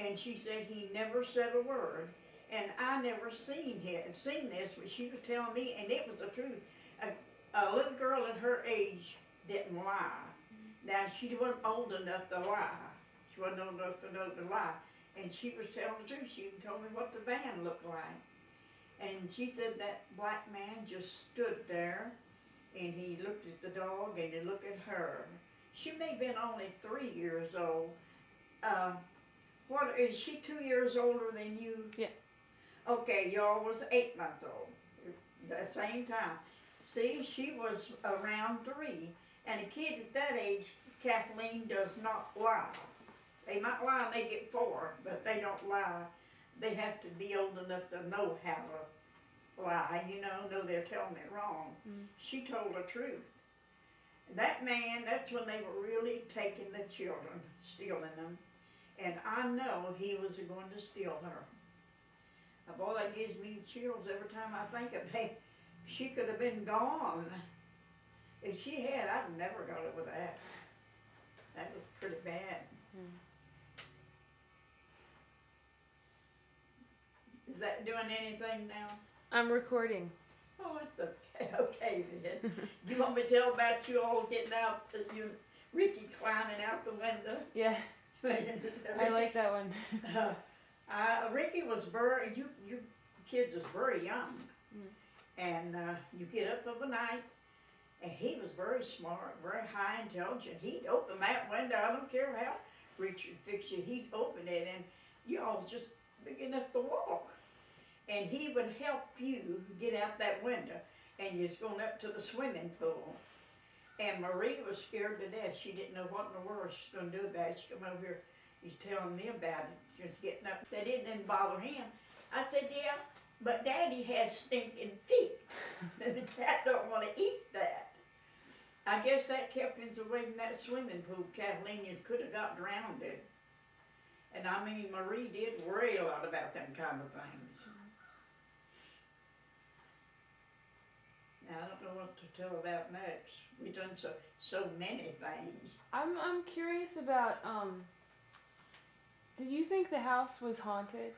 And she said he never said a word. And I never seen this, but she was telling me, and it was the truth. A little girl at her age didn't lie. Now, she wasn't old enough to lie. She wasn't old enough to know to lie. And she was telling the truth. She even told me what the van looked like. And she said that black man just stood there, and he looked at the dog, and he looked at her. She may have been only 3 years old. What, is she 2 years older than you? Yeah. Okay, y'all was 8 months old at the same time. See, she was around 3, and a kid at that age, Kathleen, does not lie. They might lie when they get 4, but they don't lie. They have to be old enough to know how to lie, know they're telling it wrong. She told the truth. That man, that's when they were really taking the children, stealing them. And I know he was going to steal her. Boy, that gives me chills every time I think of it. She could have been gone. If she had, I'd never got over that. That was pretty bad. Is that doing anything now? I'm recording. Oh, it's okay. Okay, then. Do you want me to tell about you all getting out, Ricky climbing out the window? Yeah. I like that one. Ricky was you kids was very young. And you get up of a night, and he was very smart, very high intelligent. He'd open that window, I don't care how Richard fixed it, he'd open it, and you all just big enough to walk. And he would help you get out that window, and you was going up to the swimming pool. And Marie was scared to death. She didn't know what in the world she was going to do about it. She come over here, he's telling me about it. She was getting up. That didn't bother him. I said, yeah, but Daddy has stinking feet. The cat don't want to eat that. I guess that kept him away from that swimming pool. Kathleen could have got drowned. And I mean, Marie did worry a lot about them kind of things. Now, I don't know what to tell about next. We've done so many things. I'm curious about, did you think the house was haunted?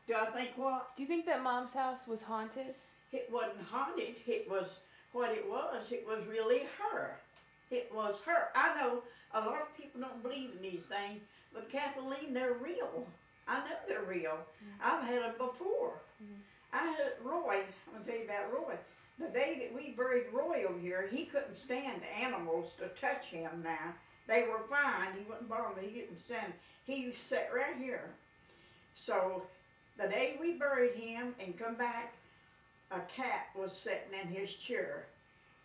Do I think what? Do you think that Mom's house was haunted? It wasn't haunted. It was what it was. It was really her. It was her. I know a lot of people don't believe in these things, but Kathleen, they're real. I know they're real. I've had them before. I had Roy. I'm going to tell you about Roy. The day that we buried Roy over here, he couldn't stand animals to touch him now. They were fine. He wouldn't bother me. He couldn't stand. He sat right here. So the day we buried him and come back, a cat was sitting in his chair.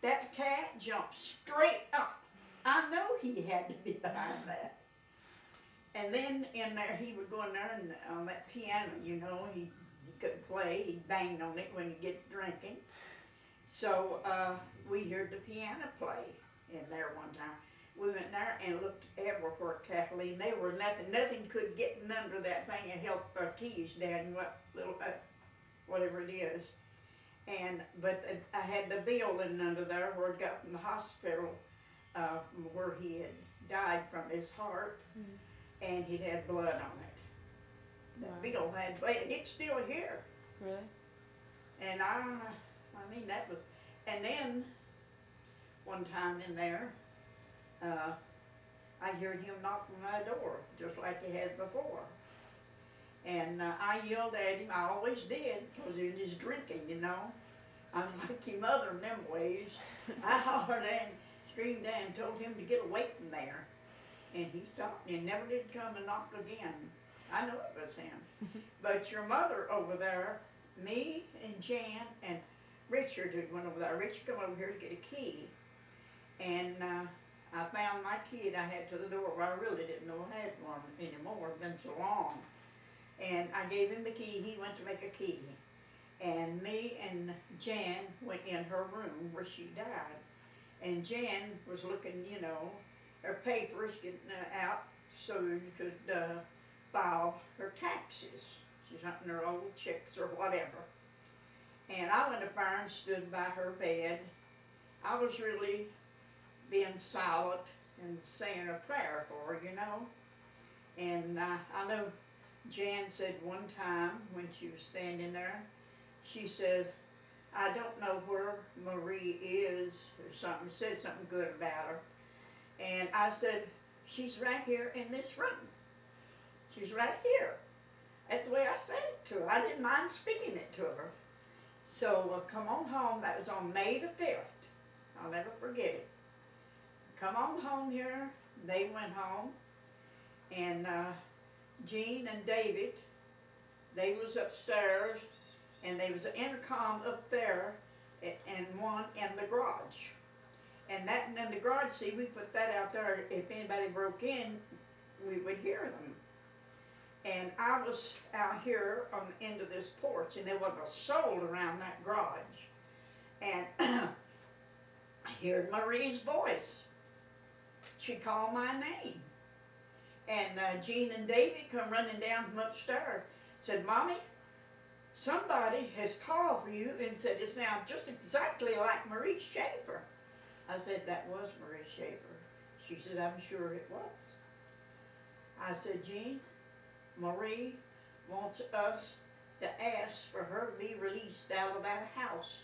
That cat jumped straight up. I know he had to be behind that. And then in there, he would go in there and on that piano, he couldn't play. He banged on it when he get drinking. So we heard the piano play in there one time. We went there and looked everywhere, Kathleen. They were nothing could get under that thing and help our keys down, whatever it is. But I had the building under there where it got from the hospital, where he had died from his heart, and he'd had blood on it. The bill had blood. It's still here. Really? And I mean, that was, and then one time in there, I heard him knocking on my door, just like he had before. And I yelled at him, I always did, because he was drinking, I'm like your mother in them ways. I hollered at him, screamed at him, told him to get away from there. And he stopped and never did come and knock again. I know it was him. But your mother over there, me and Jan and Richard went over there. Richard come over here to get a key. And I found my key that I had to the door where I really didn't know I had one anymore. It's been so long. And I gave him the key. He went to make a key. And me and Jan went in her room where she died. And Jan was looking, her papers, getting out so you could file her taxes. She's hunting her old checks or whatever. And I went up there and stood by her bed. I was really being silent and saying a prayer for her, And I know Jan said one time when she was standing there, she says, I don't know where Marie is or something, said something good about her. And I said, she's right here in this room. She's right here. That's the way I said it to her. I didn't mind speaking it to her. So come on home. That was on May the 5th. I'll never forget it. Come on home here. They went home. And Jean and David, they was upstairs. And there was an intercom up there and one in the garage. And that and in the garage, see, we put that out there. If anybody broke in, we would hear them. And I was out here on the end of this porch, and there wasn't a soul around that garage. And I heard Marie's voice. She called my name. And Jean and David come running down from upstairs. Said, Mommy, somebody has called for you and said it sounds just exactly like Marie Schaefer. I said, that was Marie Schaefer. She said, I'm sure it was. I said, Jean, Marie wants us to ask for her to be released out of that house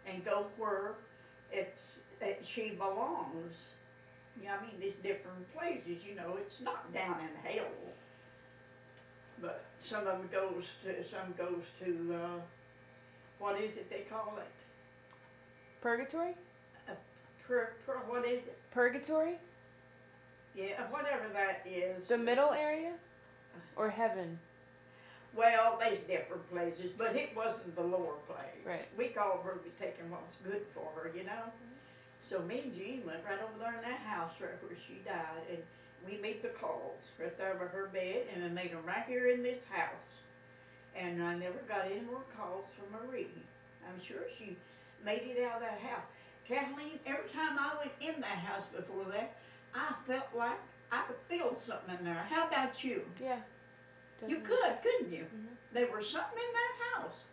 and go where she belongs. You know, I mean, these different places, you know, it's not down in hell. But some of them goes to, what is it they call it? Purgatory? What is it? Purgatory? Yeah, whatever that is. The middle area? Or heaven? Well, there's different places, but it wasn't the lower place. Right. We called her to be taking what was good for her, you know? So me and Jean went right over there in that house right where she died, and we made the calls right there over her bed, and we made them right here in this house. And I never got any more calls from Marie. I'm sure she made it out of that house. Kathleen, every time I went in that house before that, I felt like I could feel something in there. How about you? Yeah. You Definitely. couldn't you? Mhm. There was something in that house.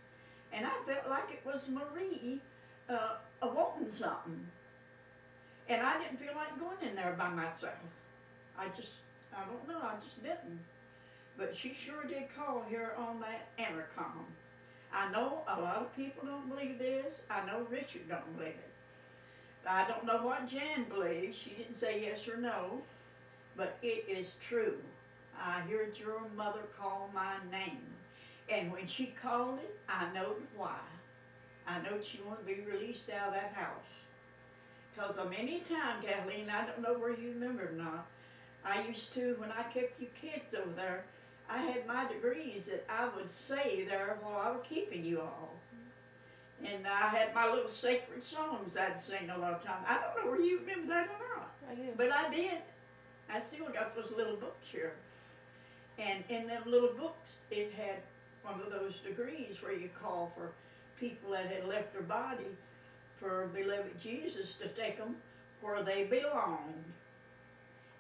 And I felt like it was Marie wanting something. And I didn't feel like going in there by myself. I don't know, I just didn't. But she sure did call here on that intercom. I know a lot of people don't believe this. I know Richard don't believe it. I don't know what Jan believes. She didn't say yes or no. But it is true. I heard your mother call my name. And when she called it, I know why. I know she wanted to be released out of that house. Because many times, Kathleen, I don't know where you remember or not, I used to, when I kept you kids over there, I had my degrees that I would say there while I was keeping you all. And I had my little sacred songs I'd sing a lot of times. I don't know where you remember that or not. I do. But I did. I still got those little books here. And in them little books, it had one of those degrees where you call for people that had left their body for beloved Jesus to take them where they belonged.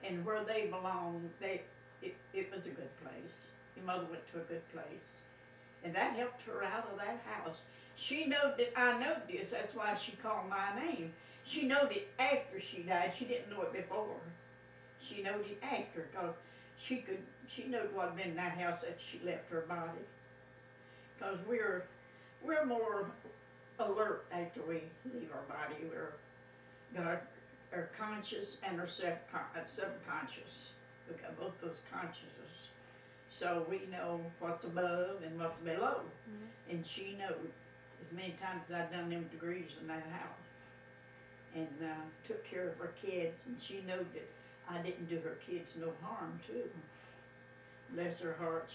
And where they belonged, it was a good place. Your mother went to a good place. And that helped her out of that house. She knowed that I knowed this, that's why she called my name. She knowed it after she died, she didn't know it before. She knowed it after, because she knowed what had been in that house that she left her body. Because we're more alert after we leave our body. We're got our conscious and our subconscious. We've got both those consciouses. So we know what's above and what's below. Mm-hmm. And she knowed as many times as I'd done them degrees in that house. And took care of her kids, and she knowed that I didn't do her kids no harm too. Bless her heart.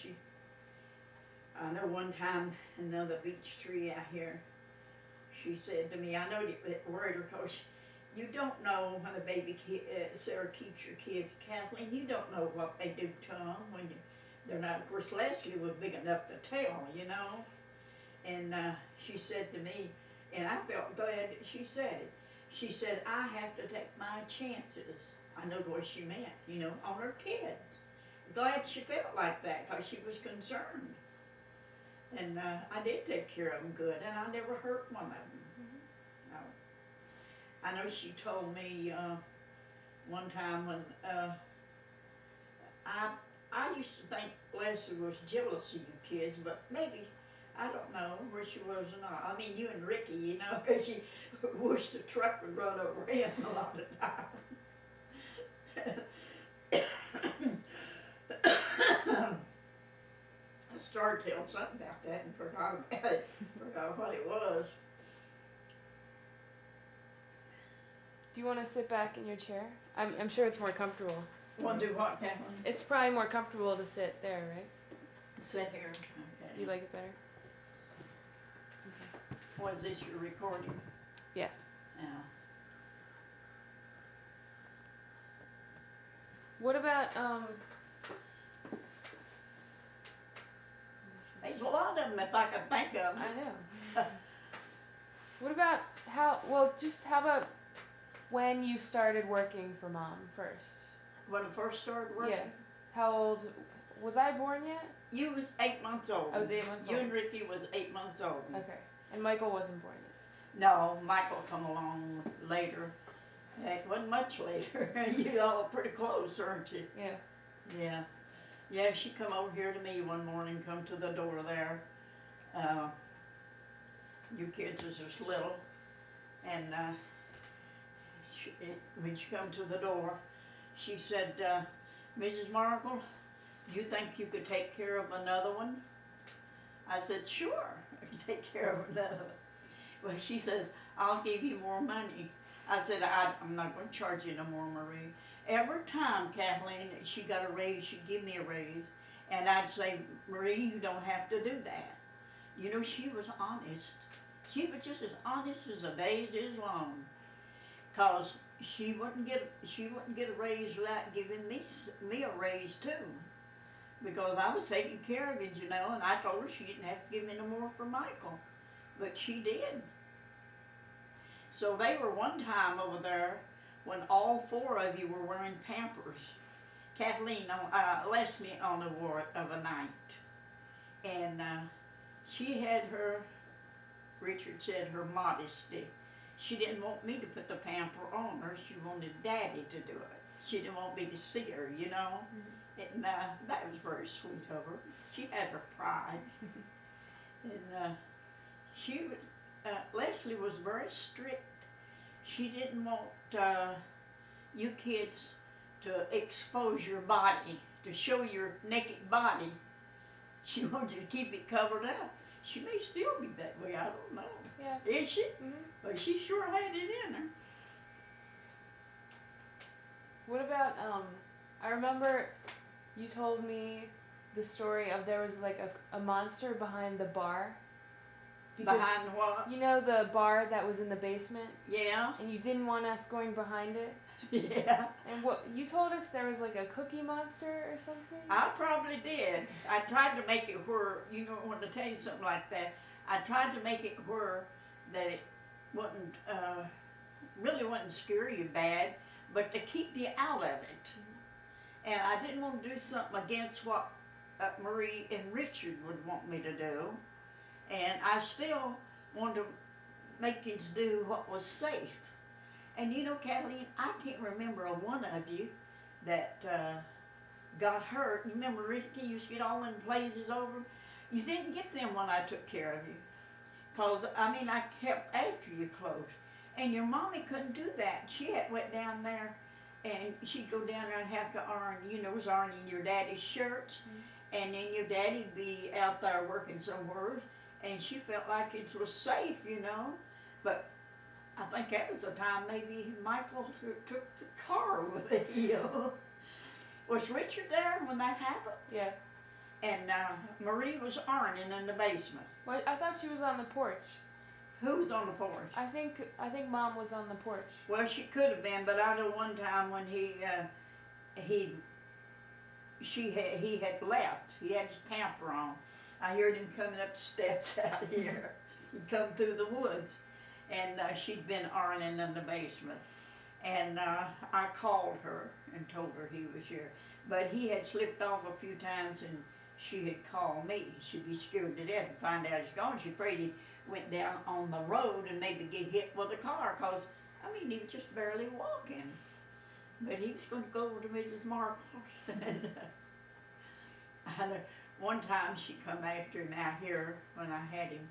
I know one time another beech tree out here, she said to me, I know it worried her because you don't know when a baby Sarah keeps your kids, Kathleen, you don't know what they do to them when they're not. Of course, Leslie was big enough to tell, you know. And she said to me, and I felt glad that she said it. She said, I have to take my chances. I know what she meant, you know, on her kids. Glad she felt like that because she was concerned. And I did take care of them good, and I never hurt one of them. Mm-hmm. No. I know she told me one time when I used to think Leslie was jealous of you kids, but maybe, I don't know where she was or not. I mean, you and Ricky, you know, because she wished the truck would run over him a lot of times. I started to tell something about that and forgot about it, forgot what it was. Do you want to sit back in your chair? I'm sure it's more comfortable. Want to do what, Kathleen? It's probably more comfortable to sit there, right? Sit here. Okay. You like it better? Was this your recording? Yeah. Yeah. What about There's a lot of them if I can think of them. I know. What about how about when you started working for Mom first? When I first started working? Yeah. How old was I born yet? You was 8 months old. I was 8 months You old. and Ricky was 8 months old. Okay. And Michael wasn't born yet. No, Michael come along later. It wasn't much later. You all pretty close, aren't you? Yeah. Yeah. Yeah, she come over here to me one morning, come to the door there. You kids was just little. And when she come to the door, she said, Mrs. Markle, do you think you could take care of another one? I said, sure, I can take care of another one. Well, she says, I'll give you more money. I said, I'm not going to charge you no more, Marie. Every time, Kathleen, she got a raise, she'd give me a raise. And I'd say, Marie, you don't have to do that. You know, she was honest. She was just as honest as the days is long. Because she wouldn't get a raise without giving me a raise too. Because I was taking care of it, you know, and I told her she didn't have to give me no more for Michael. But she did. So they were one time over there when all 4 of you were wearing Pampers. Leslie only wore it of a night. And she had her, Richard said, her modesty. She didn't want me to put the pamper on her. She wanted Daddy to do it. She didn't want me to see her, you know. Mm-hmm. And that was very sweet of her. She had her pride. And Leslie was very strict. She didn't want you kids to expose your body, to show your naked body. She wanted you to keep it covered up. She may still be that way, I don't know. Yeah. Is she? Mm-hmm. But she sure had it in her. What about, I remember you told me the story of there was like a monster behind the bar. Behind what? You know the bar that was in the basement? Yeah. And you didn't want us going behind it? Yeah. And what you told us there was like a cookie monster or something? I probably did. I tried to make it where, you know, I want to tell you something like that. I tried to make it where that it wouldn't, really wouldn't scare you bad, but to keep you out of it. Mm-hmm. And I didn't want to do something against what Marie and Richard would want me to do. And I still wanted to make kids do what was safe. And you know, Kathleen, I can't remember a one of you that got hurt. You remember Ricky used to get all them blazes over? You didn't get them when I took care of you. Because, I mean, I kept after you close. And your mommy couldn't do that. She had went down there, and she'd go down there and have to iron, you know, was ironing your daddy's shirts. Mm-hmm. And then your daddy'd be out there working somewhere. And she felt like it was safe, you know. But I think that was the time maybe Michael took the car with you. Was Richard there when that happened? Yeah. And Marie was ironing in the basement. Well, I thought she was on the porch. Who was on the porch? I think Mom was on the porch. Well, she could have been, but I know one time when he had left. He had his pamper on. I heard him coming up the steps out here. He'd come through the woods, and she'd been ironing in the basement. And I called her and told her he was here. But he had slipped off a few times, and she had called me. She'd be scared to death to find out he's gone. She's afraid he went down on the road and maybe get hit with a car, because, I mean, he was just barely walking. But he was going to go over to Mrs. Markle. One time she come after him out here when I had him.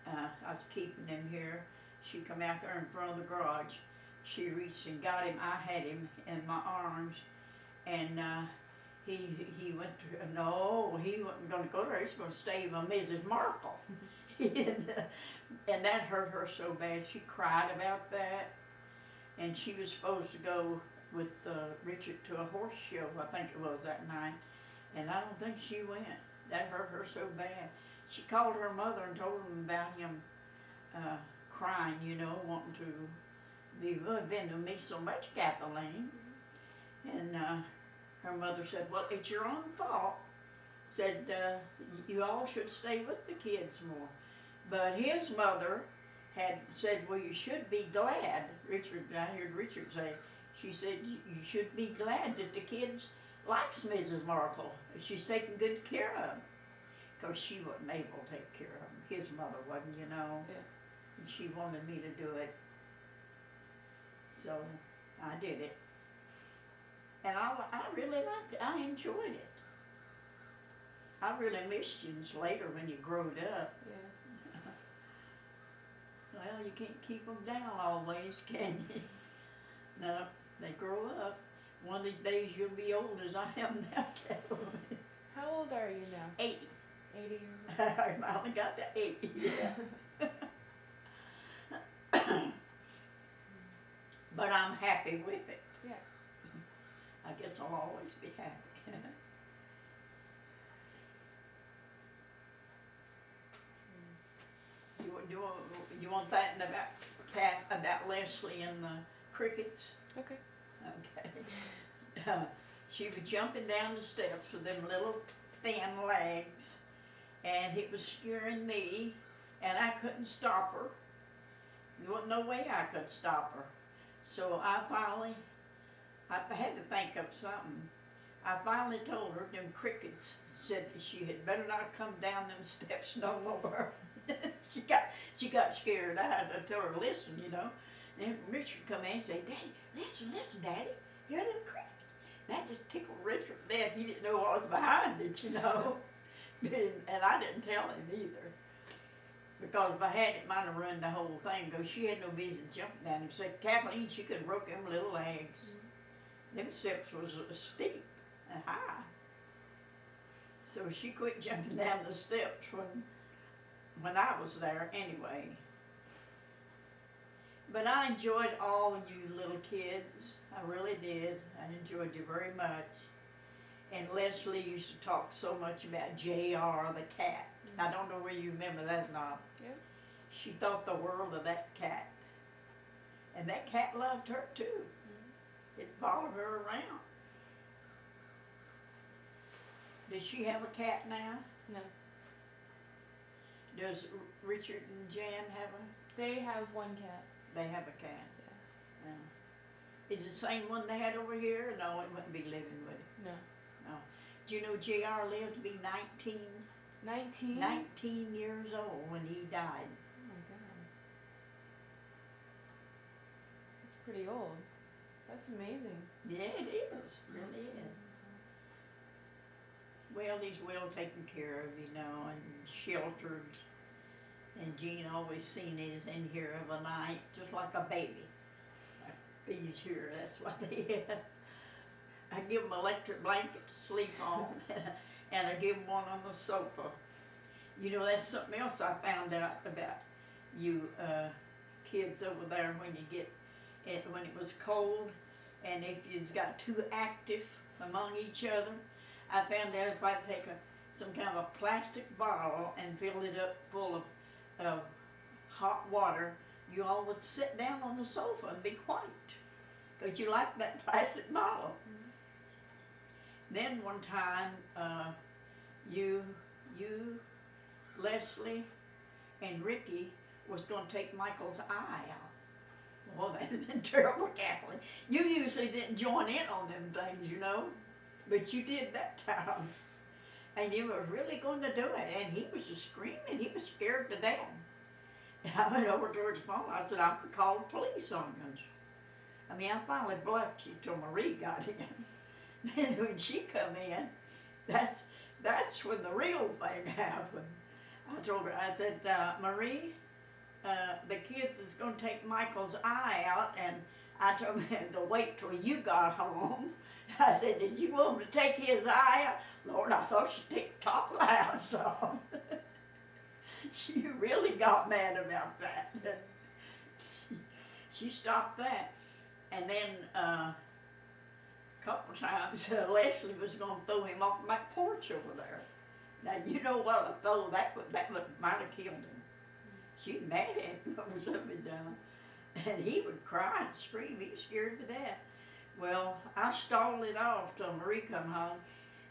I was keeping him here. She come out there in front of the garage. She reached and got him. I had him in my arms, and he went to, no, he wasn't going to go there. He was going to stay with Mrs. Markle. And that hurt her so bad. She cried about that. And she was supposed to go with Richard to a horse show, I think it was that night. And I don't think she went. That hurt her so bad. She called her mother and told him about him crying, you know, wanting to be been to me so much, Kathleen. And her mother said, well, it's your own fault. Said, you all should stay with the kids more. But his mother had said, well, you should be glad. I heard Richard say, she said, you should be glad that the kids likes Mrs. Markle. She's taking good care of them. Because she wasn't able to take care of him. His mother wasn't, you know. Yeah. And she wanted me to do it. So I did it. And I really liked it. I enjoyed it. I really missed you later when you growed up. Yeah. Well, you can't keep them down always, can you? No, they grow up. One of these days you'll be old as I am now, Kathleen. How old are you now? 80. 80 years I only got to 80, yeah. But I'm happy with it. Yeah. I guess I'll always be happy. You want that and about Leslie and the crickets? Okay. Okay. She was jumping down the steps with them little thin legs, and it was scaring me, and I couldn't stop her. There wasn't no way I could stop her. So I had to think of something. I finally told her them crickets said that she had better not come down them steps no more. she got scared. I had to tell her, listen, you know. Then Richard come in and say, Daddy, listen, Daddy, hear them crickets. That just tickled Richard to death. He didn't know what was behind it, you know. And I didn't tell him either. Because if I had it, might have ruined the whole thing. Because she had no business jumping down and said, Kathleen, she could have broke them little legs. Them steps was steep and high. So she quit jumping down the steps when I was there anyway. But I enjoyed all of you little kids. I really did. I enjoyed you very much. And Leslie used to talk so much about JR the cat. I don't know whether you remember that or not. Yeah. She thought the world of that cat. And that cat loved her too. It followed her around. Does she have a cat now? No. Does Richard and Jan have a? They have one cat. They have a cat. Yeah. Is it the same one they had over here? No, it wouldn't be living with it. No. No. Do you know JR lived to be 19? 19? 19 years old when he died. Oh my God. That's pretty old. That's amazing. Yeah, it is. It really is. Well, he's well taken care of, you know, and sheltered. And Jean always seen it as in here of a night, just like a baby. He's here, that's what they have. I give him an electric blanket to sleep on, and I give him one on the sofa. You know, that's something else I found out about you kids over there when you get it, when it was cold, and if you've got too active among each other. I found out if I take some kind of a plastic bottle and fill it up full of hot water, you all would sit down on the sofa and be quiet, because you like that plastic bottle. Then one time, you, Leslie, and Ricky was going to take Michael's eye out. Well, that had been terrible, Kathleen. You usually didn't join in on them things, you know, but you did that time. And you were really going to do it, and he was just screaming. He was scared to death. And I went over towards the phone. I said, I'm going to call the police on you. I mean, I finally bluffed you till Marie got in. Then when she come in, that's when the real thing happened. I told her, I said, Marie, the kids is going to take Michael's eye out, and I told them to wait till you got home. I said, did you want me to take his eye out? Lord, I thought she'd take top lights off. She really got mad about that. She stopped that. And then a couple times Leslie was going to throw him off my porch over there. Now, you know what a throw, that might have killed him. She was mad at him what was up and down. And he would cry and scream. He was scared to death. Well, I stalled it off till Marie come home.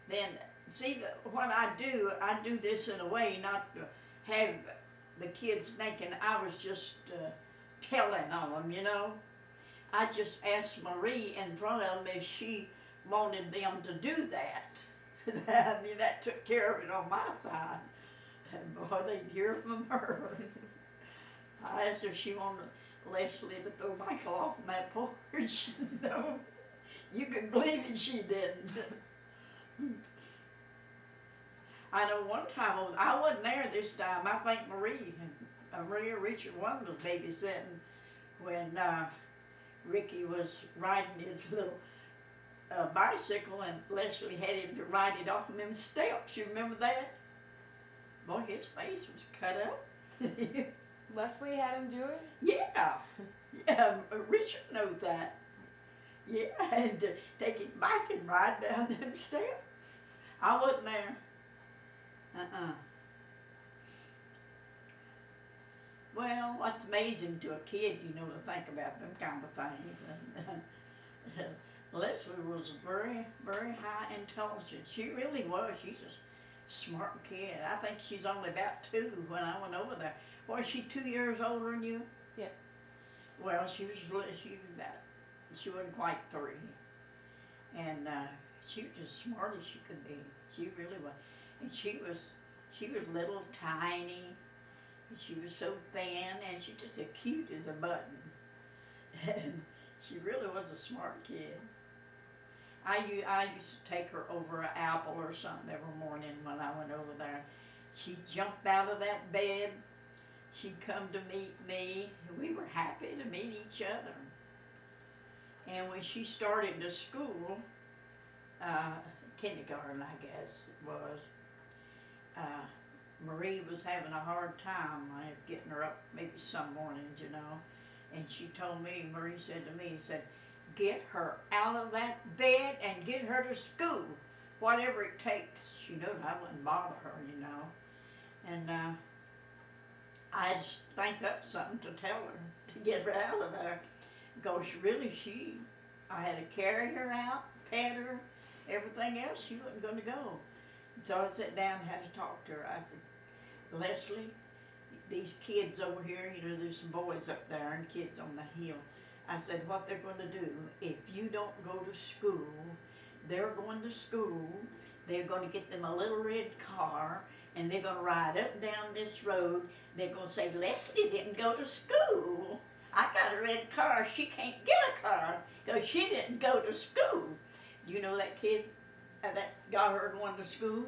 Then, see, what I do this in a way not to have the kids thinking I was just telling on them, you know. I just asked Marie in front of them if she wanted them to do that. I mean, that took care of it on my side. And boy, they'd hear from her. I asked her if she wanted Leslie to throw Michael off on that porch. No, you can believe it, she didn't. I know one time, I wasn't there this time. I think Maria Richard one was babysitting when Ricky was riding his little bicycle, and Leslie had him to ride it off them steps. You remember that? Boy, his face was cut up. Leslie had him do it? Yeah. Yeah, Richard knows that. Yeah, and to take his bike and ride down them steps. I wasn't there. Well, that's amazing to a kid, you know, to think about them kind of things. And Leslie was very, very high intelligence. She really was. She's a smart kid. I think she's only about 2 when I went over there. Was she 2 years older than you? Yeah. Well, she wasn't quite 3. And she was as smart as she could be. She really was. And she was little, tiny, and she was so thin, and she just as cute as a button. And she really was a smart kid. I used to take her over an apple or something every morning when I went over there. She'd jump out of that bed. She'd come to meet me. We were happy to meet each other. And when she started to school, kindergarten, I guess it was, Marie was having a hard time getting her up maybe some mornings, you know. And she told me, Marie said to me, get her out of that bed and get her to school, whatever it takes. She knew I wouldn't bother her, you know. And I just think up something to tell her to get her out of there. Because really I had to carry her out, pet her, everything else, she wasn't going to go. So I sat down and had to talk to her. I said, Leslie, these kids over here, you know, there's some boys up there and kids on the hill. I said, what they're going to do, if you don't go to school, they're going to school, they're going to get them a little red car, and they're going to ride up and down this road. They're going to say, Leslie didn't go to school. I got a red car. She can't get a car because she didn't go to school. You know that kid that got her going to school?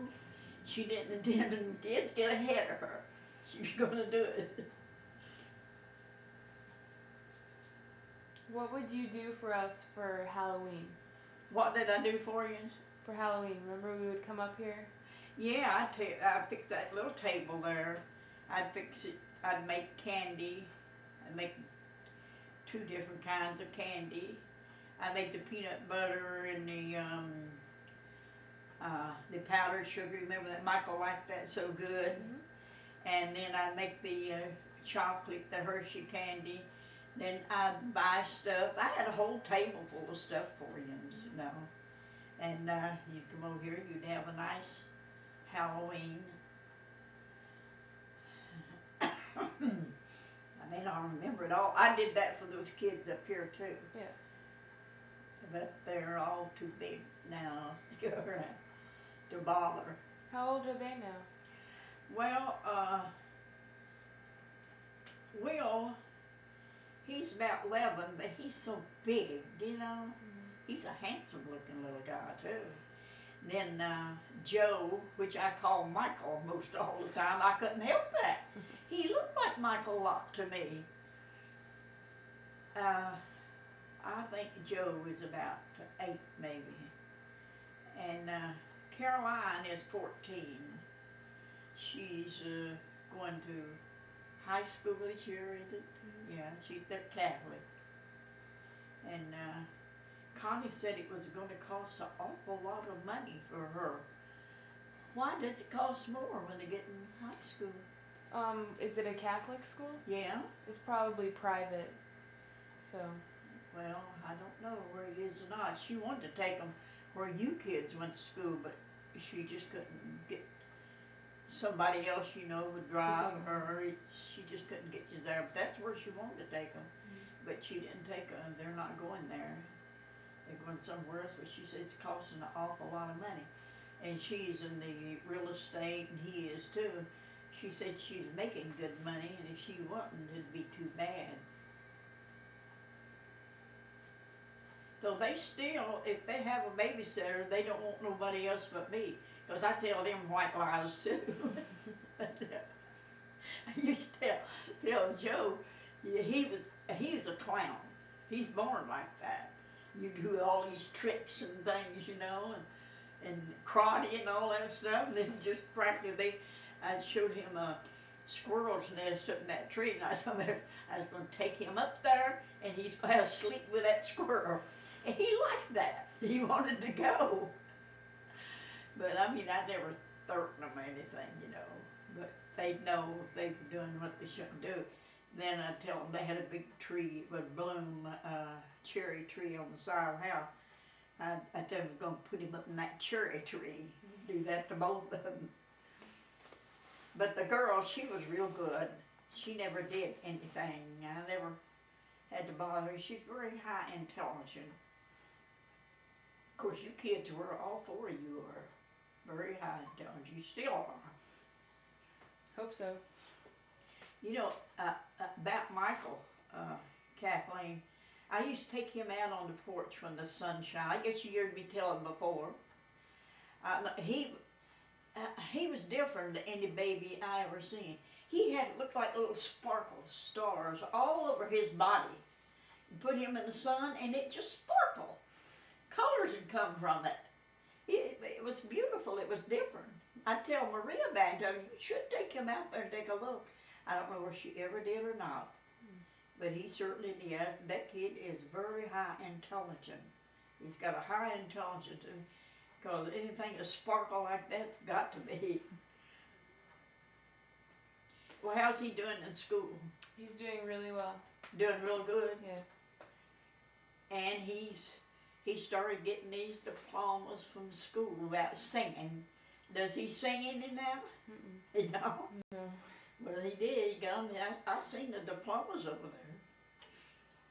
She didn't intend them kids get ahead of her. She was going to do it. What would you do for us for Halloween? What did I do for you? For Halloween, remember we would come up here? Yeah, I'd fix that little table there. I'd fix it. I'd make candy. I'd make 2 different kinds of candy. I make the peanut butter and the powdered sugar. Remember that Michael liked that so good. Mm-hmm. And then I make the chocolate, the Hershey candy. Then I'd buy stuff. I had a whole table full of stuff for you, you know. And you'd come over here, you'd have a nice Halloween. I may not remember it all. I did that for those kids up here too. Yeah. But they're all too big now to go around to bother. How old are they now? Well, Will, he's about 11, but he's so big, you know. Mm-hmm. He's a handsome looking little guy too. Then Joe, which I call Michael most all the time, I couldn't help that. He looked like Michael a lot to me. I think Joe is about 8 maybe. And Caroline is 14. She's going to high school this year, is it? Yeah, they're Catholic. And Connie said it was going to cost an awful lot of money for her. Why does it cost more when they get in high school? Is it a Catholic school? Yeah. It's probably private, so. Well, I don't know where it is or not. She wanted to take them where you kids went to school, but she just couldn't get somebody else, would drive her. She just couldn't get you there. But that's where she wanted to take them. But she didn't take them. They're not going there. They're going somewhere else. But she said it's costing an awful lot of money. And she's in the real estate, and he is too. She said she's making good money, and if she wasn't, it'd be too bad. So they still, if they have a babysitter, they don't want nobody else but me. Because I tell them white lies too. I used to tell Joe, yeah, he was a clown. He's born like that. You do all these tricks and things, and karate and all that stuff. And then just practically, I showed him a squirrel's nest up in that tree, and I told him I was going to take him up there, and he's going to sleep with that squirrel. And he liked that. He wanted to go. But I never threatened them or anything, But they'd know if they were doing what they shouldn't do. Then I tell them they had a big tree, it would bloom, cherry tree on the side of the house. I told them I was going to put him up in that cherry tree. Do that to both of them. But the girl, she was real good. She never did anything. I never had to bother her. She's very high intelligent. Of course, you kids were, all 4 of you are very high intelligent. You still are. Hope so. About Michael, Kathleen, I used to take him out on the porch when the sun shined. I guess you heard me tell him before. He was different than any baby I ever seen. He looked like little sparkle stars all over his body. You put him in the sun and it just sparkled. Colors had come from it. It was beautiful. It was different. I tell Maria back there, you should take him out there and take a look. I don't know if she ever did or not, but he certainly did. That kid is very high intelligent. He's got a high intelligence, because anything that sparkle like that's got to be. Well, how's he doing in school? He's doing really well. Doing real good? Yeah. And he started getting these diplomas from school about singing. Does he sing any now? He don't? No. Well, he did. He got them. I seen the diplomas over there.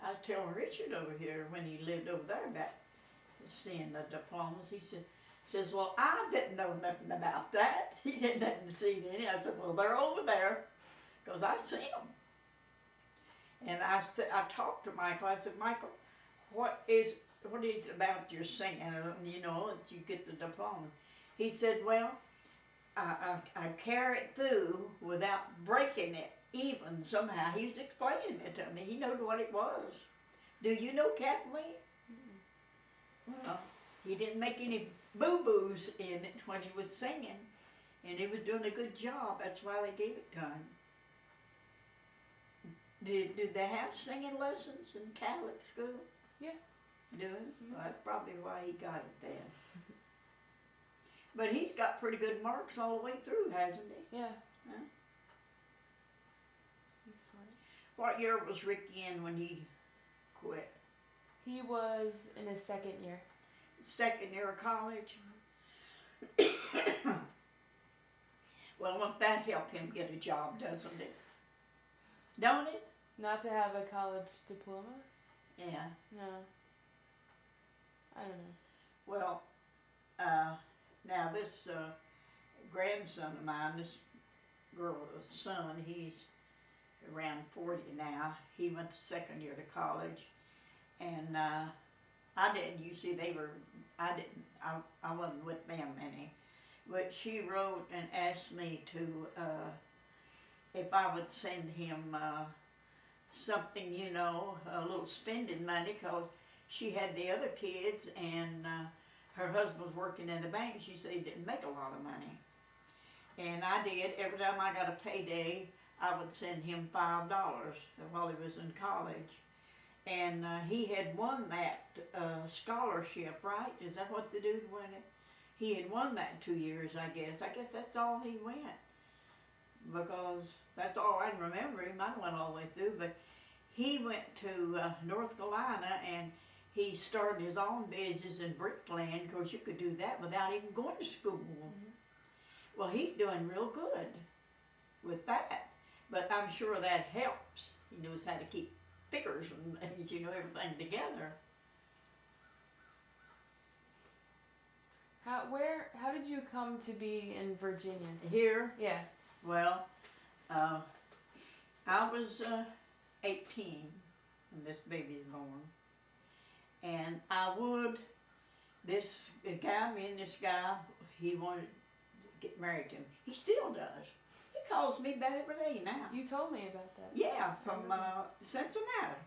I was telling Richard over here when he lived over there about seeing the diplomas. He says, well, I didn't know nothing about that. He didn't see any. I said, well, they're over there, because I seen them. And I talked to Michael. I said, Michael, what is it about your singing, that you get the diploma? He said, well, I carry it through without breaking it even somehow. He was explaining it to me. He knew what it was. Do you know Kathleen? Well, he didn't make any boo-boos in it when he was singing, and he was doing a good job. That's why they gave it to him. Did they have singing lessons in Catholic school? Yeah. Do it? Well, that's probably why he got it then. But he's got pretty good marks all the way through, hasn't he? Yeah. Huh? He's smart. What year was Ricky in when he quit? He was in his second year. Second year of college? Well, won't that help him get a job, doesn't it? Don't it? Not to have a college diploma? Yeah. No. I don't know. Well, now this grandson of mine, this girl's son, he's around 40 now. He went to second year to college, and I didn't. You see, I didn't. I wasn't with them any. But she wrote and asked me to, if I would send him something, you know, a little spending money, because she had the other kids and her husband was working in the bank. She said he didn't make a lot of money. And I did. Every time I got a payday, I would send him $5 while he was in college. And he had won that scholarship, right? Is that what the dude won it? He had won that 2 years, I guess. I guess that's all he went. Because that's all I can remember. He might have went all the way through, but he went to North Carolina and he started his own business in bricklaying. Of course, you could do that without even going to school. Mm-hmm. Well, he's doing real good with that. But I'm sure that helps. He knows how to keep figures and you know, everything together. How did you come to be in Virginia? Here? Yeah. Well, I was 18 when this baby's born. And this guy, me and this guy, he wanted to get married to him. He still does. He calls me about every day now. You told me about that. Yeah, from Cincinnati.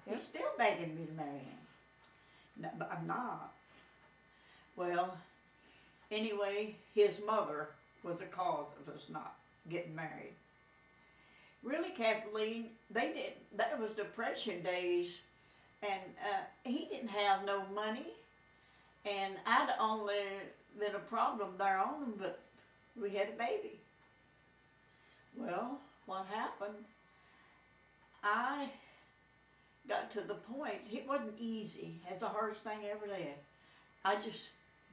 Yep. He's still begging me to marry him. No, but I'm not. Well, anyway, his mother was the cause of us not getting married. Really, Kathleen, that was Depression days, and he didn't have no money, and I'd only been a problem there on him, but we had a baby. Well, what happened, I got to the point, it wasn't easy. It's the hardest thing I ever did. I just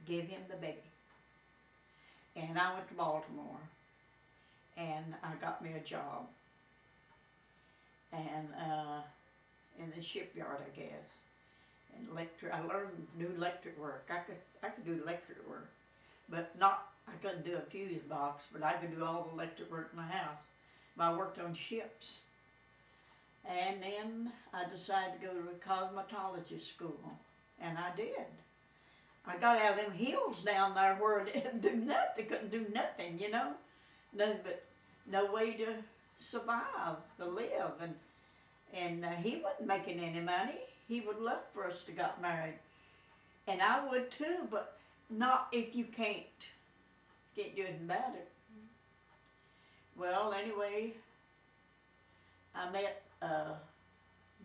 gave him the baby. And I went to Baltimore, and I got me a job. And in the shipyard, I guess. And I learned to do electric work. I could do electric work, but I couldn't do a fuse box, but I could do all the electric work in the house. But I worked on ships. And then I decided to go to a cosmetology school, and I did. I got out of them hills down there where they couldn't do nothing, you know. No way to survive, to live. And he wasn't making any money. He would love for us to get married. And I would too, but not if you can't do anything about it. Well, anyway, I met a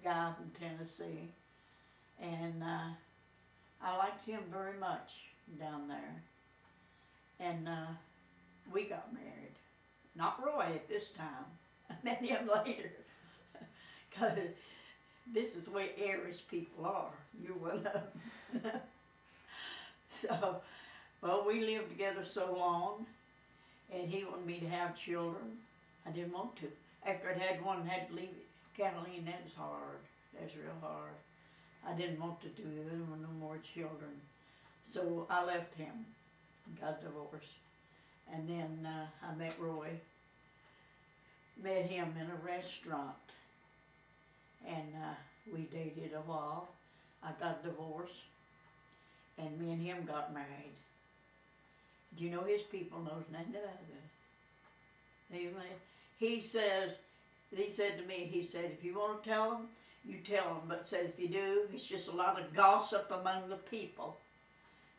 guy from Tennessee, and I liked him very much down there. And we got married. Not Roy at this time. I met him later. Because this is the way Irish people are. You're one of them. So, well, we lived together so long, and he wanted me to have children. I didn't want to. After I'd had one, I had to leave it. Kathleen, that was hard. That was real hard. I didn't want to do it. There were no more children. So I left him and got divorced. And then I met Roy. Met him in a restaurant. And we dated a while. I got divorced. And me and him got married. Do you know his people knows nothing about it? He said to me, if you want to tell them, you tell them. But said, if you do, it's just a lot of gossip among the people.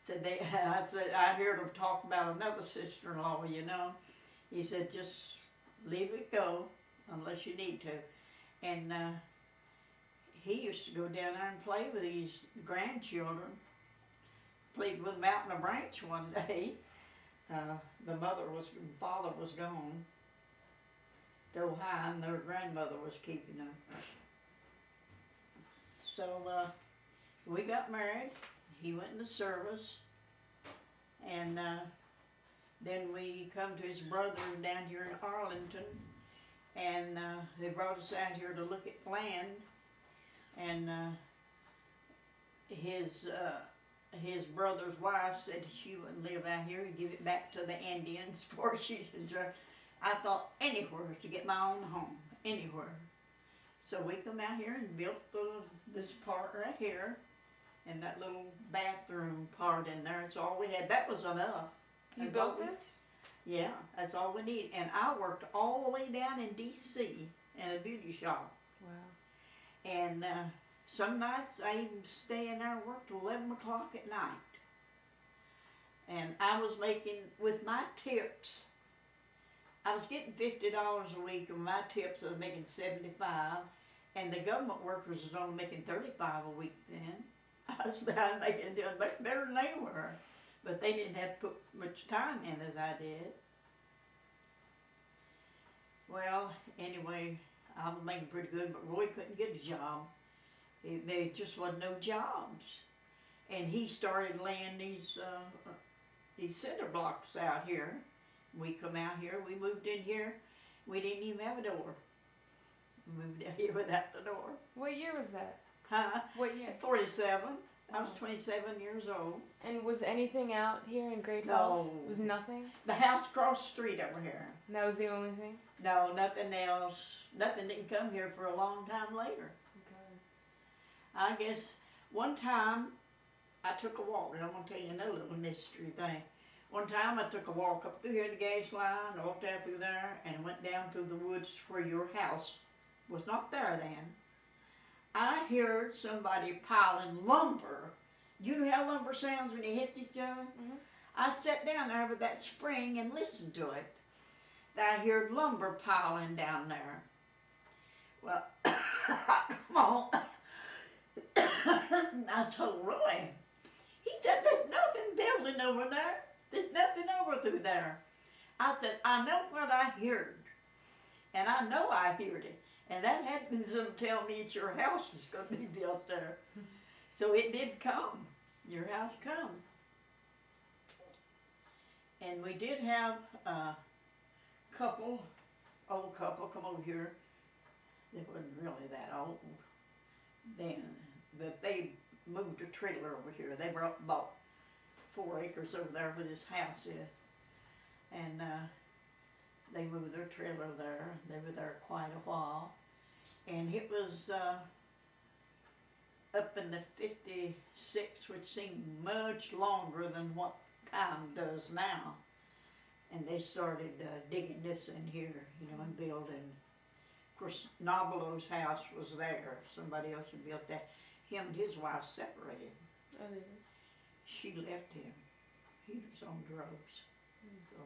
I heard them talk about another sister-in-law, you know. He said, just leave it go unless you need to. And he used to go down there and play with these grandchildren. Played with them out in a branch one day. The father was gone to Ohio, and their grandmother was keeping them. So we got married. He went into service, and then we come to his brother down here in Arlington, and they brought us out here to look at land, and his brother's wife said she wouldn't live out here, he'd give it back to the Indians before she said, I thought anywhere to get my own home, anywhere. So we come out here and built this part right here, and that little bathroom part in there. That's all we had. That was enough. You That's all built we- this? Yeah, that's all we need. And I worked all the way down in D.C. in a beauty shop. Wow. And some nights I even stay in there and work till 11 o'clock at night. And I was making, with my tips, I was getting $50 a week, and my tips I was making 75, and the government workers was only making 35 a week then. I was doing much better than they were, but they didn't have to put much time in as I did. Well, anyway, I was making pretty good, but Roy couldn't get a job. There just wasn't no jobs, and he started laying these cinder blocks out here. We come out here, we moved in here, we didn't even have a door. We moved out here without the door. What year was that? Huh? What year? 47. I was 27 years old. And was anything out here in Great Falls? No. Was nothing? The house across the street over here. And that was the only thing? No, nothing else. Nothing didn't come here for a long time later. Okay. I guess one time I took a walk, and I'm going to tell you another little mystery thing. One time I took a walk up through here to the gas line, walked out through there, and went down through the woods where your house was not there then. I heard somebody piling lumber. You know how lumber sounds when it hits each other? Mhm. I sat down there with that spring and listened to it. I heard lumber piling down there. Well, come on. I told Roy. He said, there's nothing building over there. There's nothing over through there. I said, I know what I heard. And I know I heard it. And that happens to tell me it's your house is going to be built there. So it did come. Your house come. And we did have a old couple come over here. They wasn't really that old then, but they moved a trailer over here. They bought 4 acres over there where this house is. And they moved their trailer there. They were there quite a while. And it was up in the 56, which seemed much longer than what time does now. And they started digging this in here, you know, and building. Of course, Nobelo's house was there. Somebody else had built that. Him and his wife separated. Oh, yeah. She left him. He was on drugs. So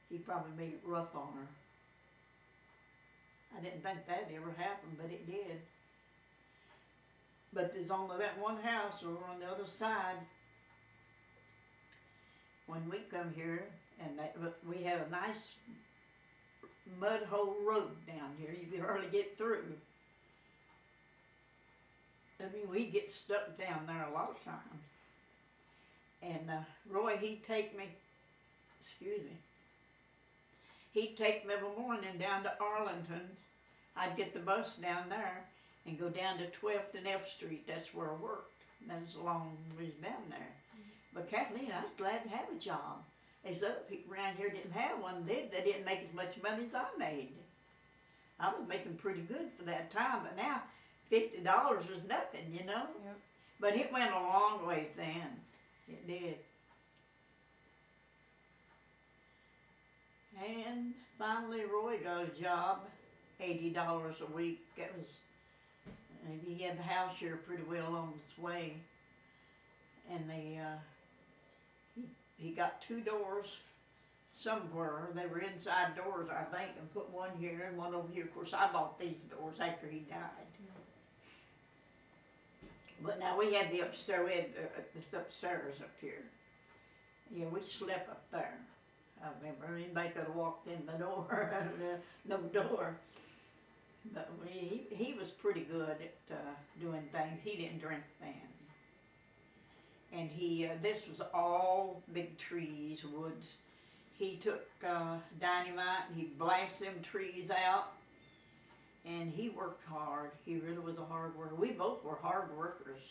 he probably made it rough on her. I didn't think that ever happened, but it did. But there's only that one house over on the other side. When we come here, and we had a nice mud hole road down here. You could hardly get through. I mean, we get stuck down there a lot of times. And Roy, he'd take me every morning down to Arlington. I'd get the bus down there and go down to 12th and F Street. That's where I worked. And that was a long ways down there. But Kathleen, I was glad to have a job. These other people around here didn't have one. They didn't make as much money as I made. I was making pretty good for that time, but now $50 was nothing, you know? Yep. But it went a long ways then. It did. And finally Roy got a job, $80 a week. That was, he had the house here pretty well on its way. And he got 2 doors somewhere. They were inside doors, I think, and put one here and one over here. Of course, I bought these doors after he died. But now we had the upstairs, we had this upstairs up here. Yeah, we slept up there. I remember anybody could have walked in the door, no door. But he was pretty good at doing things. He didn't drink then. And this was all big trees, woods. He took dynamite and he blasted them trees out. And he worked hard. He really was a hard worker. We both were hard workers.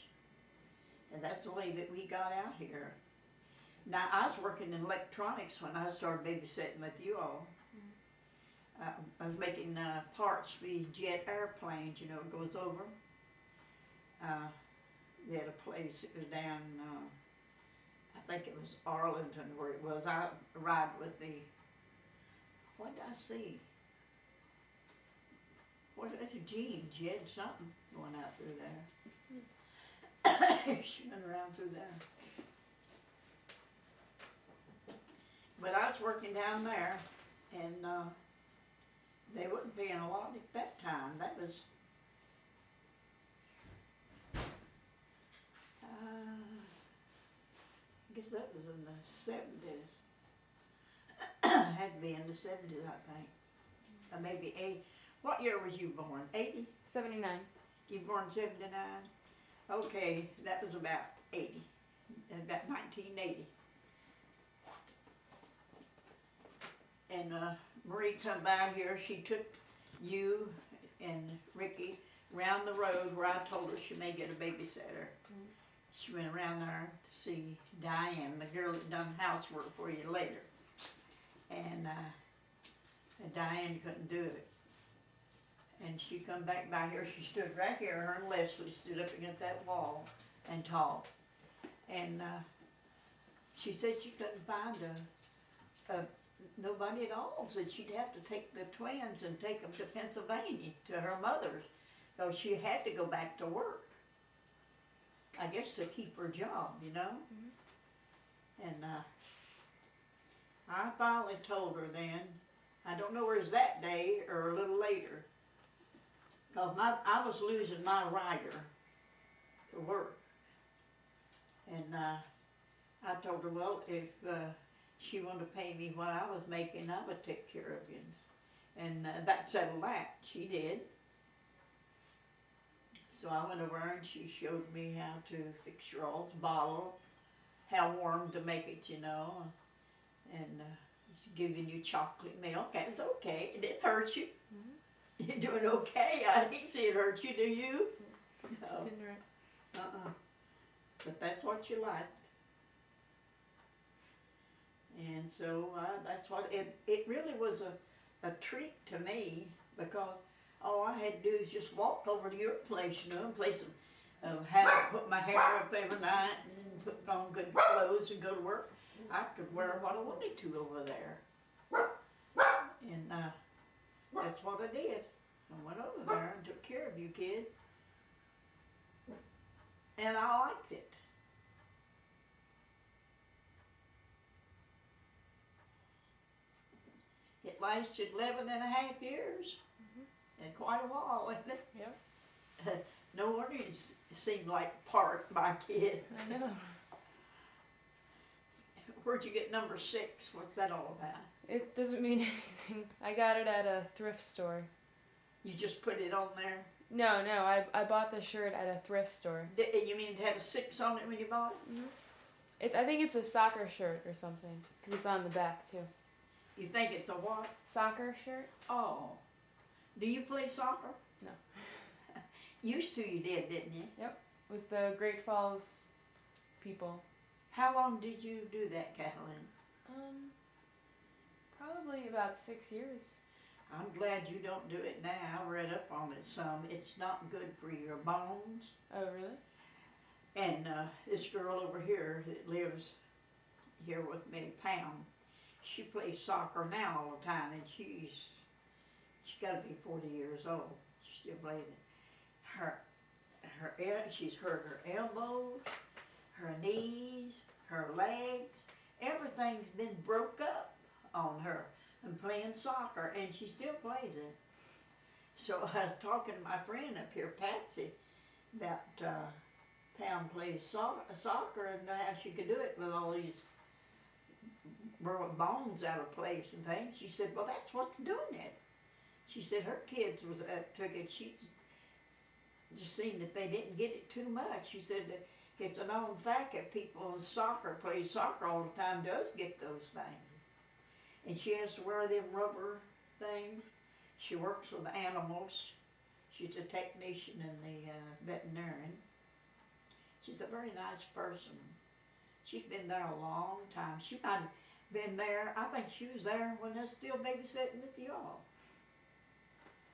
And that's the way that we got out here. Now, I was working in electronics when I started babysitting with you all. I was making parts for these jet airplanes, you know, it goes over. We had a place, it was down, I think it was Arlington where it was. I arrived with the, what did I see? What was it, jeans? She had something going out through there. She went around through there. But I was working down there, and they wasn't paying a lot at that time. That was, I guess that was in the 70s. Had to be in the 70s, I think. Or maybe 80. What year was you born? 80? 79. You born 79? Okay, that was about 80. About 1980. And Marie come by here. She took you and Ricky around the road where I told her she may get a babysitter. Mm-hmm. She went around there to see Diane, the girl that done housework for you later. And Diane couldn't do it. And she come back by here. She stood right here. Her and Leslie stood up against that wall and talked. And she said she couldn't find nobody at all. Said she'd have to take the twins and take them to Pennsylvania to her mother's, so she had to go back to work. I guess to keep her job, you know. Mm-hmm. And I finally told her then. I don't know whether it was that day or a little later. Because I was losing my rider to work. And I told her, well, if she wanted to pay me what I was making, I would take care of you. And that settled that. She did. So I went over and she showed me how to fix your all's bottle, how warm to make it, you know. And giving you chocolate milk. That was okay. It didn't hurt you. Mm-hmm. You're doing okay. I didn't see it hurt you, do you? No. Didn't hurt. But that's what you liked. And so that's what, it really was a treat to me, because all I had to do is just walk over to your place, you know, and place put my hair up every night and put on good clothes and go to work. I could wear what I wanted to over there. And that's what I did. I went over there and took care of you, kid. And I liked it. It lasted 11 and a half years. Mm-hmm. And quite a while, wasn't it? Yep. No wonder you seemed like part my kid. I know. Where'd you get number 6? What's that all about? It doesn't mean anything. I got it at a thrift store. You just put it on there? No, I bought the shirt at a thrift store. You mean it had a 6 on it when you bought it? Mm-hmm. I think it's a soccer shirt or something, because it's on the back too. You think it's a what? Soccer shirt. Oh. Do you play soccer? No. Used to you did, didn't you? Yep, with the Great Falls people. How long did you do that, Kathleen? Probably about 6 years. I'm glad you don't do it now. I read up on it some. It's not good for your bones. Oh, really? And this girl over here that lives here with me, Pam, she plays soccer now all the time, and she's got to be 40 years old. She still plays it. She's hurt her elbows, her knees, her legs. Everything's been broke up on her and playing soccer, and she still plays it. So I was talking to my friend up here, Patsy, about Pam plays soccer and how she could do it with all these bones out of place and things. She said, well, that's what's doing it. She said her kids took it. She just seen that they didn't get it too much. She said that it's a known fact that people who play soccer all the time does get those things. And she has to wear them rubber things. She works with animals. She's a technician in the veterinarian. She's a very nice person. She's been there a long time. She might have been there, I think she was there when I was still babysitting with y'all.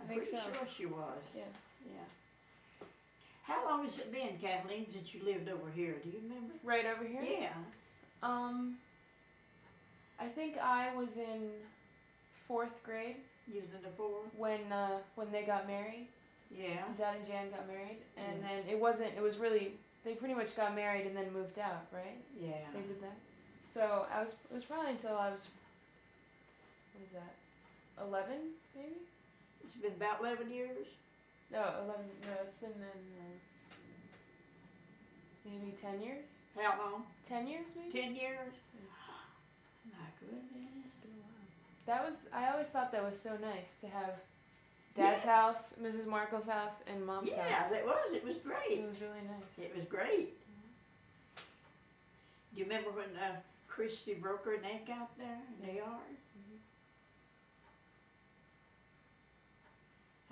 I'm pretty sure she was. Yeah. Yeah. How long has it been, Kathleen, since you lived over here? Do you remember? Right over here? Yeah. I think I was in 4th grade Using the four? when they got married. Yeah. Dad and Jan got married, and Yeah. then they pretty much got married and then moved out, right? Yeah. They did that. So it was probably until I was, what is that, 11 maybe? It's been about 11 years? No, 11, no, it's been maybe 10 years? How long? 10 years maybe? 10 years? Yeah. My goodness. It's been a while. I always thought that was so nice to have Dad's house, Mrs. Markle's house, and Mom's house. Yeah, it was. It was great. It was really nice. It was great. Do you remember when Christy broke her neck out there in the yard?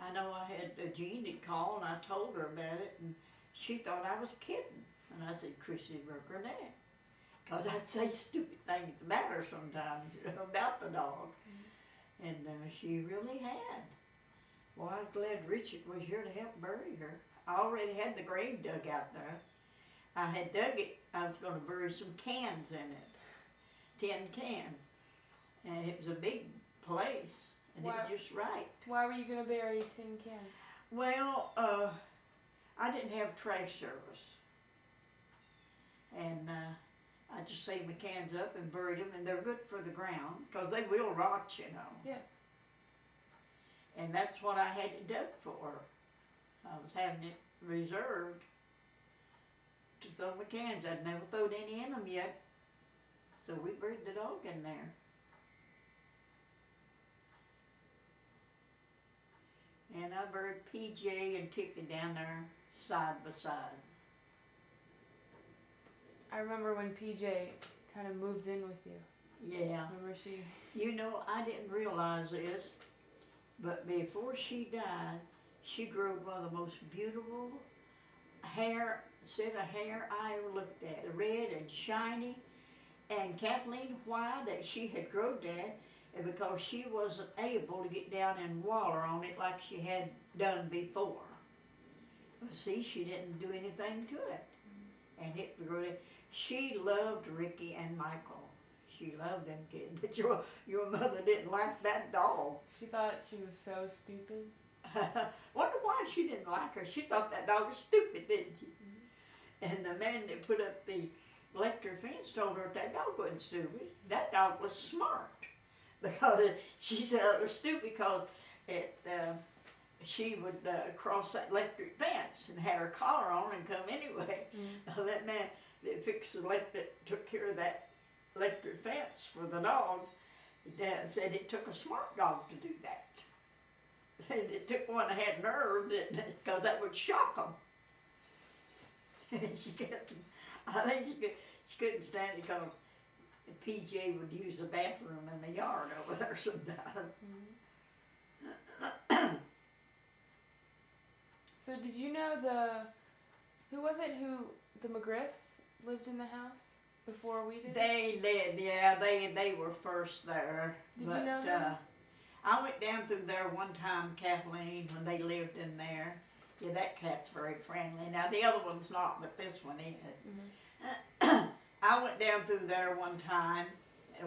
I know I had Jean had called and I told her about it, and she thought I was kidding. And I said, Christy broke her neck. Because I'd say stupid things about her sometimes, about the dog. And she really had. Well, I was glad Richard was here to help bury her. I already had the grave dug out there. I had dug it. I was going to bury some cans in it. 10 cans. And it was a big place. And it was just right. Why were you going to bury tin cans? Well, I didn't have trash service. And I just saved my cans up and buried them. And they're good for the ground. Because they will rot, you know. Yeah. And that's what I had it dug for. I was having it reserved to throw my cans. I'd never thrown any in them yet. So we buried the dog in there. And I buried PJ and Tippy down there side by side. I remember when PJ kind of moved in with you. Yeah. Remember she... You know, I didn't realize this, but before she died, she grew one of the most beautiful set of hair I ever looked at. Red and shiny. And Kathleen, why that she had grown that, and because she wasn't able to get down and water on it like she had done before. But see, she didn't do anything to it. And it grew. She loved Ricky and Michael. She loved them kids. But your mother didn't like that dog. She thought she was so stupid. Wonder why she didn't like her. She thought that dog was stupid, didn't she? And the man that put up the electric fence told her that dog wasn't stupid. That dog was smart. Because she said it was stupid because she would cross that electric fence and had her collar on and come anyway. That man that took care of that electric fence for the dog, Dad said it took a smart dog to do that. And it took one that had nerve because that would shock them. I think she couldn't stand it because PJ would use the bathroom in the yard over there sometimes. So did you know who the McGriffs lived in the house before we did? They did, yeah, they were first there. Did you know them? I went down through there one time, Kathleen, when they lived in there. Yeah, that cat's very friendly. Now the other one's not, but this one is. I went down through there one time,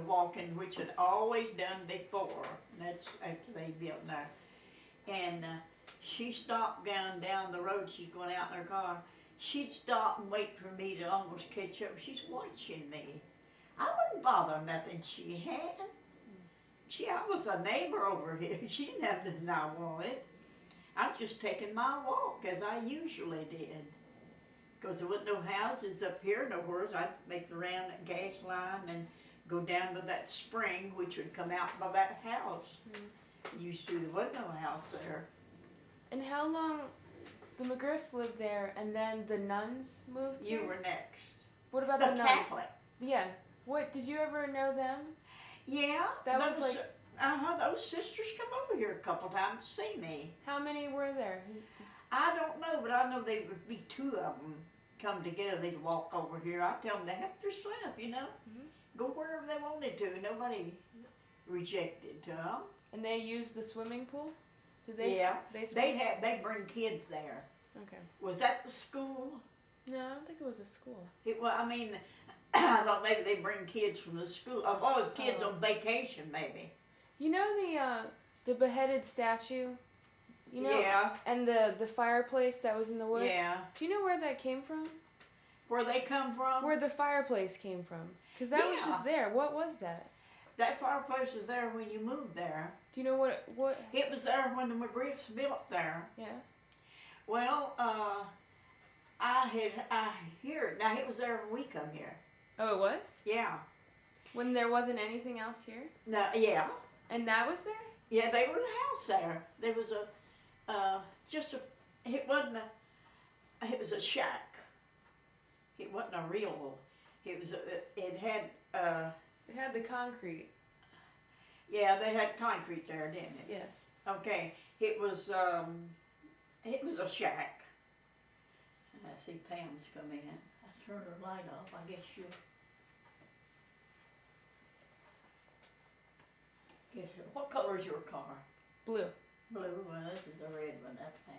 walking, which I'd always done before. And that's after they built there. And she stopped down the road. She's going out in her car. She'd stop and wait for me to almost catch up. She's watching me. I wouldn't bother nothing she had. I was a neighbor over here. She didn't have nothing I wanted. I was just taking my walk as I usually did. Because there wasn't no houses up here nowhere. So I'd make the round that gas line and go down to that spring, which would come out by that house. Used to, there wasn't no house there. And how long the McGriffs lived there and then the nuns moved You there? were next. What about the nuns? Catholic. Yeah. What, did you ever know them? Yeah. That was like... those sisters come over here a couple times to see me. How many were there? I don't know, but I know there would be two of them come together. They'd walk over here. I tell them they have to slip, you know. Go wherever they wanted to. Nobody rejected them. And they used the swimming pool? Did Yeah. They They'd bring kids there. Okay. Was that the school? No, I don't think it was a school. It was. I mean, I thought maybe they bring kids from the school. Oh, it was kids on vacation, maybe. You know the beheaded statue? You know, Yeah. and the fireplace that was in the woods? Yeah. Do you know where that came from? Where they come from? Where the fireplace came from. Because that was just there. What was that? That fireplace was there when you moved there. Do you know what? It was there when the McGriffs built there. Yeah. Well, I hear it. Now, it was there when we come here. Oh, it was? Yeah. When there wasn't anything else here? No, yeah. And that was there? Yeah, they were in a house there. There was it was a shack. It wasn't a real, it had, It had the concrete. yeah, they had concrete there, didn't it? Yeah. Okay, it was a shack. I see Pam's come in. I turned her light off, I guess what color is your car? Blue. Blue, well, this is a red one, that's Pam.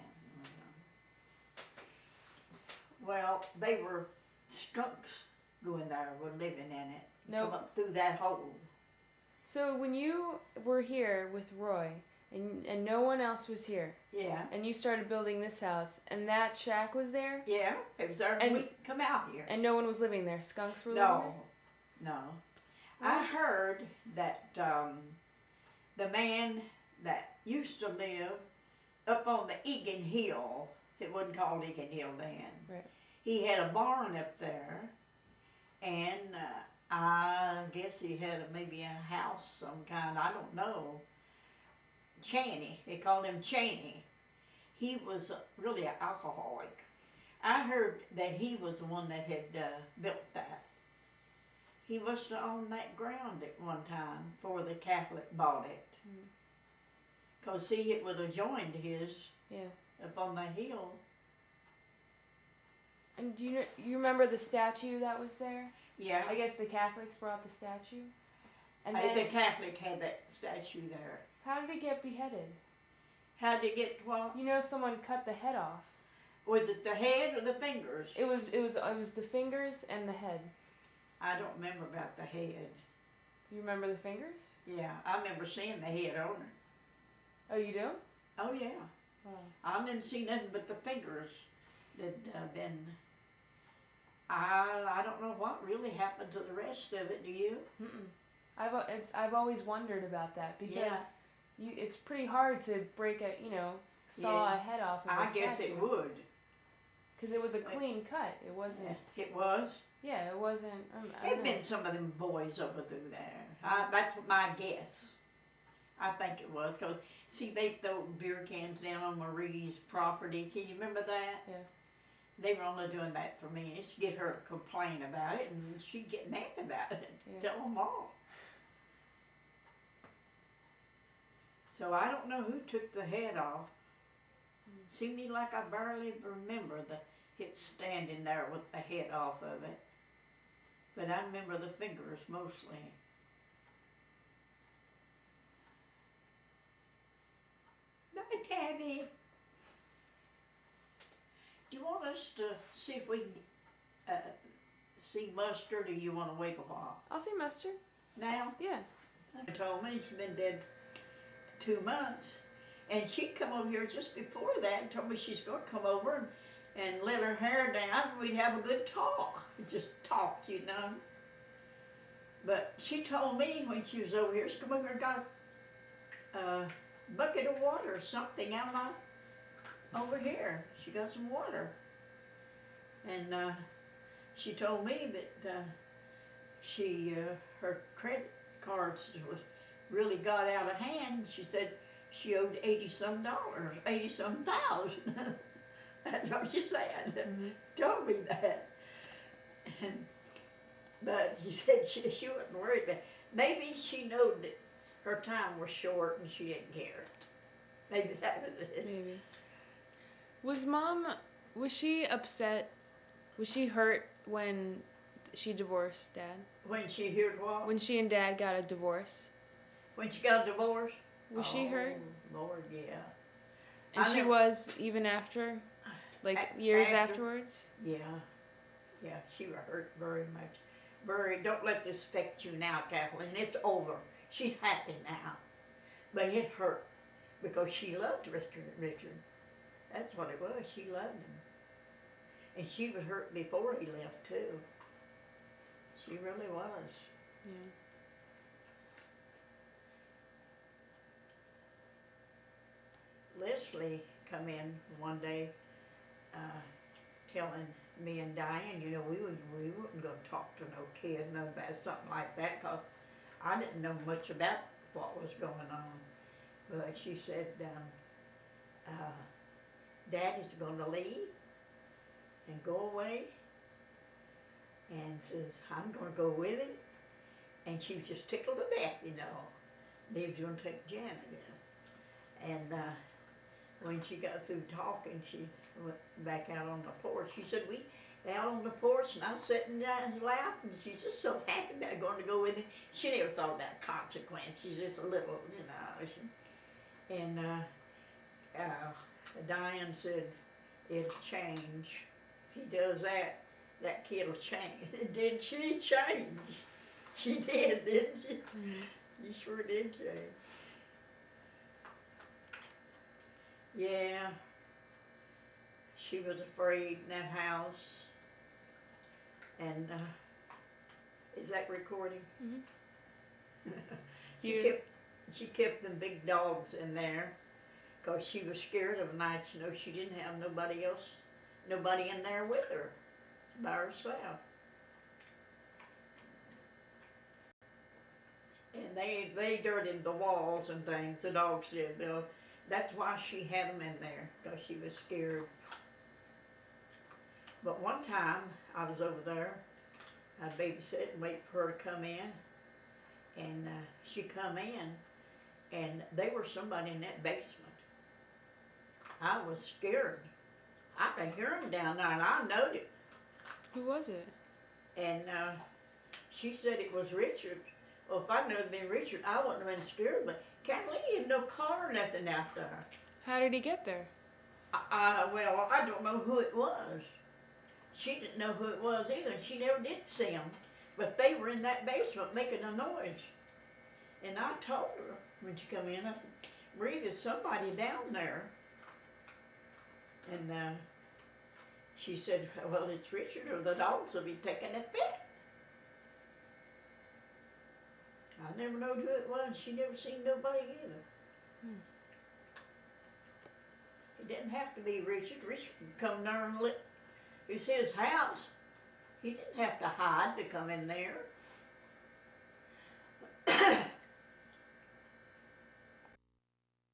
Well, they were skunks going there, were living in it. No. Come up through that hole. So when you were here with Roy, and no one else was here, Yeah. and you started building this house, and that shack was there, Yeah, it was there when we come out here. and no one was living there. Skunks were living there? No. I heard that the man that used to live up on the Egan Hill, it wasn't called Egan Hill then. Right. He had a barn up there, and I guess he had maybe a house some kind, I don't know. Chaney, they called him Chaney. He was really an alcoholic. I heard that he was the one that had built that. He must have owned that ground at one time before the Catholic bought it. Because, see, it would have joined his up on the hill. And do you remember the statue that was there? Yeah. I guess the Catholics brought the statue. And The Catholic had that statue there. How did it get beheaded? How'd it get what? You know, someone cut the head off. Was it the head or the fingers? It was the fingers and the head. I don't remember about the head. You remember the fingers? Yeah, I remember seeing the head on it. Oh, you do? Oh, yeah. Oh. I didn't see nothing but the fingers that been. I don't know what really happened to the rest of it. Do you? Mm-mm. I've always wondered about that because it's pretty hard to break saw a head off of a statue. I guess it would. Because it was a clean cut. It wasn't. Yeah, it was. Yeah, it wasn't. It'd been some of them boys over through there. That's my guess. I think it was because see they throw beer cans down on Marie's property. Can you remember that? Yeah. They were only doing that for me, just to get her to complain about it, and she'd get mad about it. Yeah. Tell them all. So I don't know who took the head off. Seemed me like I barely remember it standing there with the head off of it. But I remember the fingers mostly. Bye, Tabby. Do you want us to see if we can see Mustard, or you want to wait a while? I'll see Mustard. Now? Yeah. She told me she's been dead 2 months. And she'd come over here just before that and told me she's going to come over and let her hair down and we'd have a good talk. Just talk, you know. But she told me when she was over here, she come over here and got a bucket of water or something out of over here. She got some water. And she told me that her credit cards was really got out of hand. She said she owed $80-some, $80-some thousand. That's what she said. Mm-hmm. She told me that. But she said she wasn't worried about it. Maybe she knew that her time was short and she didn't care. Maybe that was it. Maybe. Was she upset? Was she hurt when she divorced Dad? When she heard what? When she and Dad got a divorce? When she got a divorce? Was she hurt? Lord, yeah. And she was even after? Like years after- afterwards? Yeah, she was hurt very much. Don't let this affect you now, Kathleen. It's over. She's happy now. But it hurt because she loved Richard. That's what it was. She loved him. And she was hurt before he left, too. She really was. Yeah. Leslie come in one day telling me and Diane, we weren't going to talk to no kid, no about something like that, because I didn't know much about what was going on. But she said, Daddy's going to leave and go away. And says, I'm going to go with him. And she was just tickled to death, He was going to take Janet in. And when she got through talking, she went back out on the porch. She said, we out on the porch, and I was sitting down and laughing. She's just so happy that going to go with him. She never thought about consequences, just a little, And Diane said, it'll change. If he does that, that kid'll change. Did she change? She did, didn't she? Mm-hmm. She sure did change. Yeah. She was afraid in that house. And is that recording? Mm-hmm. She kept them big dogs in there because she was scared of nights. She didn't have nobody in there with her, by herself. And they dirtied the walls and things. The dogs did. That's why she had them in there, because she was scared. But one time I was over there, I babysit and wait for her to come in, and she come in, and there was somebody in that basement. I was scared. I could hear them down there, and I knowed it. Who was it? And she said it was Richard. Well, if I knew it'd been Richard, I wouldn't have been scared, but Kathleen had no car or nothing out there. How did he get there? Well, I don't know who it was. She didn't know who it was either. She never did see them. But they were in that basement making a noise. And I told her when she come in, I said, Bree, there's somebody down there. And she said, well, it's Richard, or the dogs will be taking a fit. I never knowed who it was. She never seen nobody either. It didn't have to be Richard. Richard could come there and it's his house. He didn't have to hide to come in there.